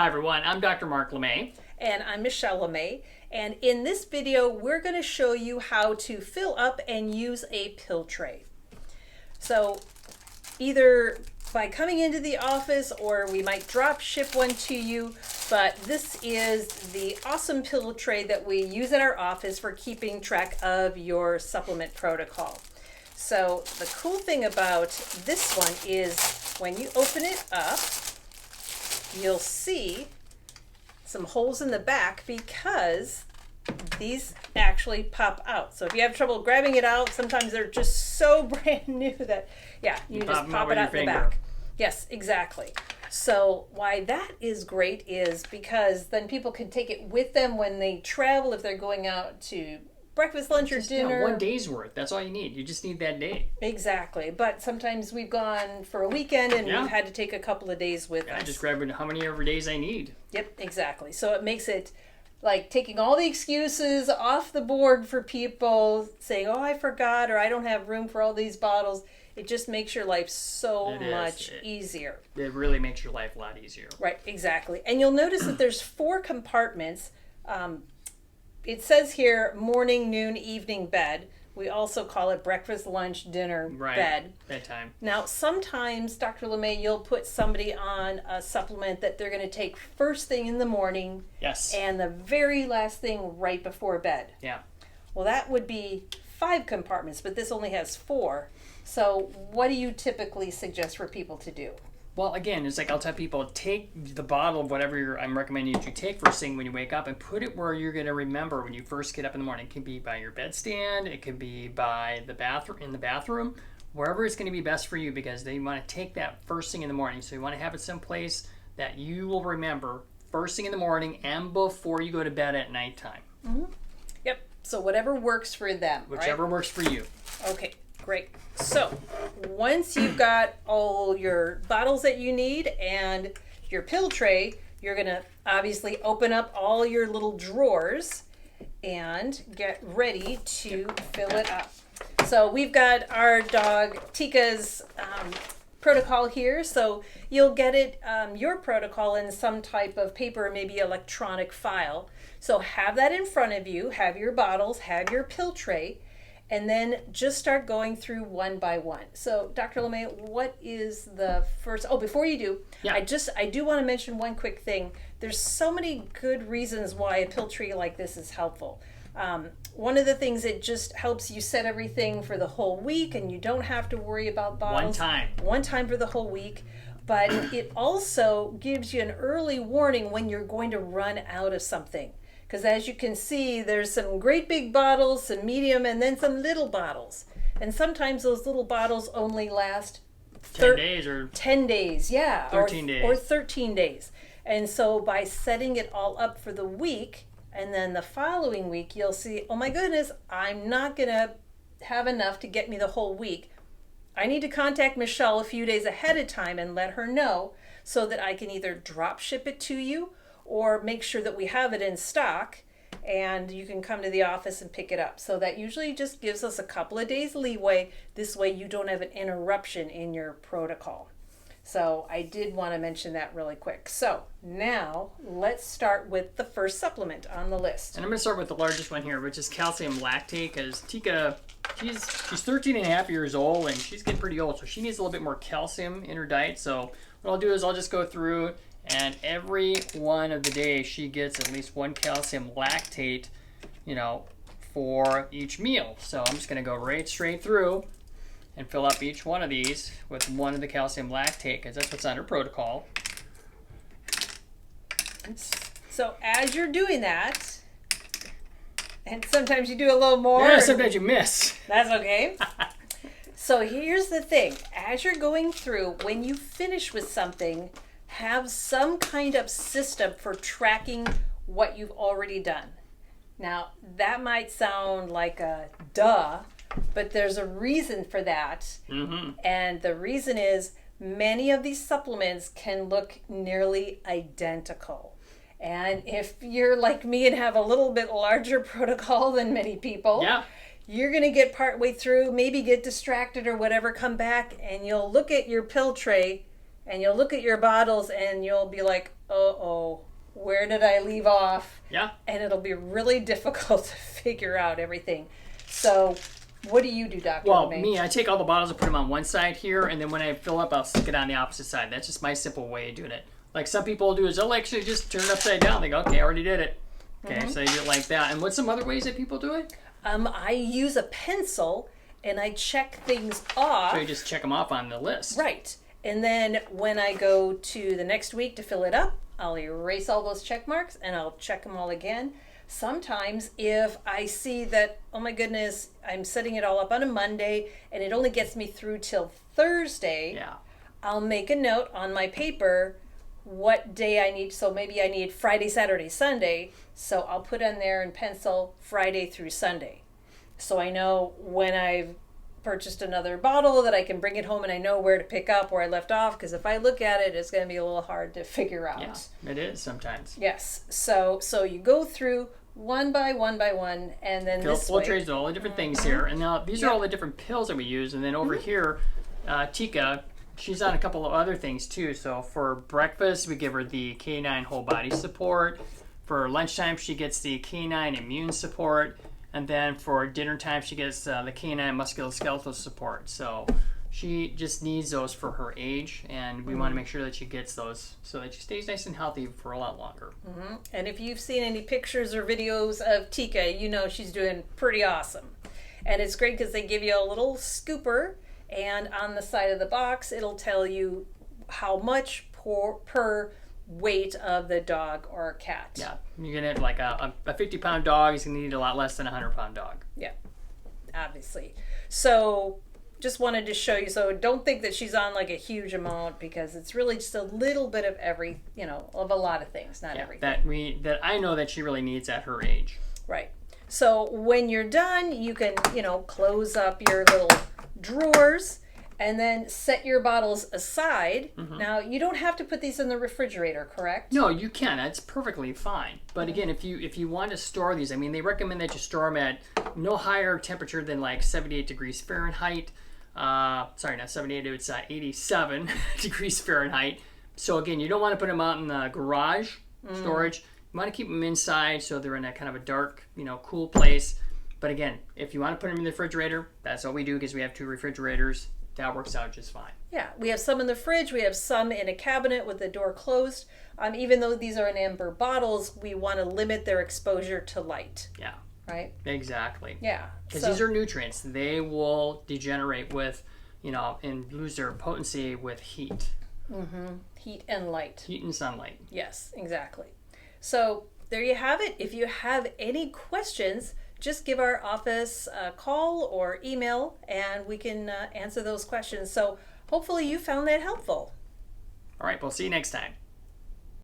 Hi everyone, I'm Dr. Mark LeMay. And I'm Michelle LeMay. And in this video, we're going to show you how to fill up and use a pill tray. So either by coming into the office or we might drop ship one to you, but this is the awesome pill tray that we use at our office for keeping track of your supplement protocol. So the cool thing about this one is when you open it up, you'll see some holes in the back because these actually pop out. So if you have trouble grabbing it out, sometimes they're just so brand new that, yeah, you just pop it out in the back. Yes, exactly. So why that is great is because then people can take it with them when they travel, if they're going out to breakfast, lunch, or dinner. One day's worth. That's all you need. You just need that day. Exactly. But sometimes we've gone for a weekend and we've had to take a couple of days with us. I just grab how many ever days I need. Yep, exactly. So it makes it like taking all the excuses off the board for people saying, oh, I forgot, or I don't have room for all these bottles. It just makes your life so much easier. It really makes your life a lot easier. Right, exactly. And you'll notice that there's 4 compartments. It says here morning, noon, evening bed. We also call it breakfast, lunch, dinner, bed. Bedtime. Now, sometimes, Dr. LeMay, you'll put somebody on a supplement that they're going to take first thing in the morning. Yes. And the very last thing right before bed. Yeah. Well, that would be 5 compartments, but this only has 4. So what do you typically suggest for people to do? Well, again, it's like I'll tell people, take the bottle of whatever I'm recommending that you take first thing when you wake up and put it where you're going to remember when you first get up in the morning. It can be by your bedstand. It could be by the bathroom, in the bathroom, wherever it's going to be best for you, because they want to take that first thing in the morning. So you want to have it someplace that you will remember first thing in the morning and before you go to bed at nighttime. Mm-hmm. Yep. So whatever works for them. Whichever works for you. Okay. Great. So once you've got all your bottles that you need and your pill tray, you're going to obviously open up all your little drawers and get ready to fill it up. So we've got our dog Tika's protocol here. So you'll get it, your protocol in some type of paper, maybe electronic file. So have that in front of you, have your bottles, have your pill tray, and then just start going through one by one. So, Dr. LeMay, what is the first? Oh, before you do, I do want to mention one quick thing. There's so many good reasons why a pill tray like this is helpful. One of the things, it just helps you set everything for the whole week, and you don't have to worry about bottles. One time for the whole week. But it also gives you an early warning when you're going to run out of something. Because as you can see, there's some great big bottles, some medium, and then some little bottles. And sometimes those little bottles only last 10 days or 10 days, yeah. 13 days. Or 13 days. And so by setting it all up for the week, and then the following week, you'll see, oh my goodness, I'm not going to have enough to get me the whole week. I need to contact Michelle a few days ahead of time and let her know so that I can either drop ship it to you or make sure that we have it in stock and you can come to the office and pick it up. So that usually just gives us a couple of days leeway. This way you don't have an interruption in your protocol. So I did want to mention that really quick. So now let's start with the first supplement on the list. And I'm going to start with the largest one here, which is calcium lactate, because Tika, she's 13 and a half years old and she's getting pretty old, so she needs a little bit more calcium in her diet. So what I'll do is I'll just go through, and every one of the days she gets at least 1 calcium lactate, for each meal. So I'm just going to go right straight through and fill up each one of these with 1 of the calcium lactate, because that's what's on her protocol. So as you're doing that, and sometimes you do a little more. Yeah, sometimes you miss. That's okay. So here's the thing. As you're going through, when you finish with something, have some kind of system for tracking what you've already done. Now, that might sound like a duh, but there's a reason for that. Mm-hmm. And the reason is many of these supplements can look nearly identical. And if you're like me and have a little bit larger protocol than many people, you're going to get partway through, maybe get distracted or whatever, come back, and you'll look at your pill tray and you'll look at your bottles and you'll be like, uh-oh, where did I leave off? Yeah. And it'll be really difficult to figure out everything. So what do you do, Dr. Well, LeMay? me, I take all the bottles and put them on one side here, and then when I fill up, I'll stick it on the opposite side. That's just my simple way of doing it. Like some people will do is they'll actually just turn it upside down. They go, okay, I already did it. Okay, so you do it like that. And what's some other ways that people do it? I use a pencil and I check things off. So you just check them off on the list. Right. And then when I go to the next week to fill it up, I'll erase all those check marks and I'll check them all again. Sometimes if I see that, oh my goodness, I'm setting it all up on a Monday and it only gets me through till Thursday, Yeah. I'll make a note on my paper what day I need. So maybe I need Friday, Saturday, Sunday. So I'll put in there in pencil Friday through Sunday. So I know when I've purchased another bottle that I can bring it home and I know where to pick up where I left off. Because if I look at it, it's going to be a little hard to figure out. Yeah, it is sometimes. Yes. So you go through one by one, and then this Full way. trays with all the different things here. And now these are all the different pills that we use. And then over here, Tika, she's on a couple of other things too. So for breakfast, we give her the K9 whole body support. For lunchtime, she gets the K9 immune support. And then for dinner time, she gets the K9 musculoskeletal support. So she just needs those for her age. And we want to make sure that she gets those so that she stays nice and healthy for a lot longer. And if you've seen any pictures or videos of Tika, you know she's doing pretty awesome. And it's great because they give you a little scooper, and on the side of the box, it'll tell you how much per weight of the dog or cat. Yeah, you're going to like a 50-pound dog is going to need a lot less than a 100-pound dog. Yeah, obviously. So just wanted to show you. So don't think that she's on like a huge amount because it's really just a little bit of of a lot of things, not everything. That I know that she really needs at her age. Right. So when you're done, you can, close up your little drawers and then set your bottles aside. Now, you don't have to put these in the refrigerator, correct? No, you can. That's perfectly fine. But again, if you want to store these, I mean, they recommend that you store them at no higher temperature than like 78 degrees Fahrenheit. Sorry, not 78, it's 87 degrees Fahrenheit. So again, you don't want to put them out in the garage storage. You want to keep them inside so they're in a kind of a dark, cool place. But again, if you want to put them in the refrigerator, that's all we do because we have 2 refrigerators. That works out just fine. Yeah, we have some in the fridge. We have some in a cabinet with the door closed. Even though these are in amber bottles, we want to limit their exposure to light. Yeah. Right? Exactly. Yeah. Because these are nutrients. They will degenerate with, and lose their potency with heat. Heat and light. Heat and sunlight. Yes, exactly. So there you have it. If you have any questions, just give our office a call or email and we can answer those questions. So hopefully you found that helpful. All right, we'll see you next time.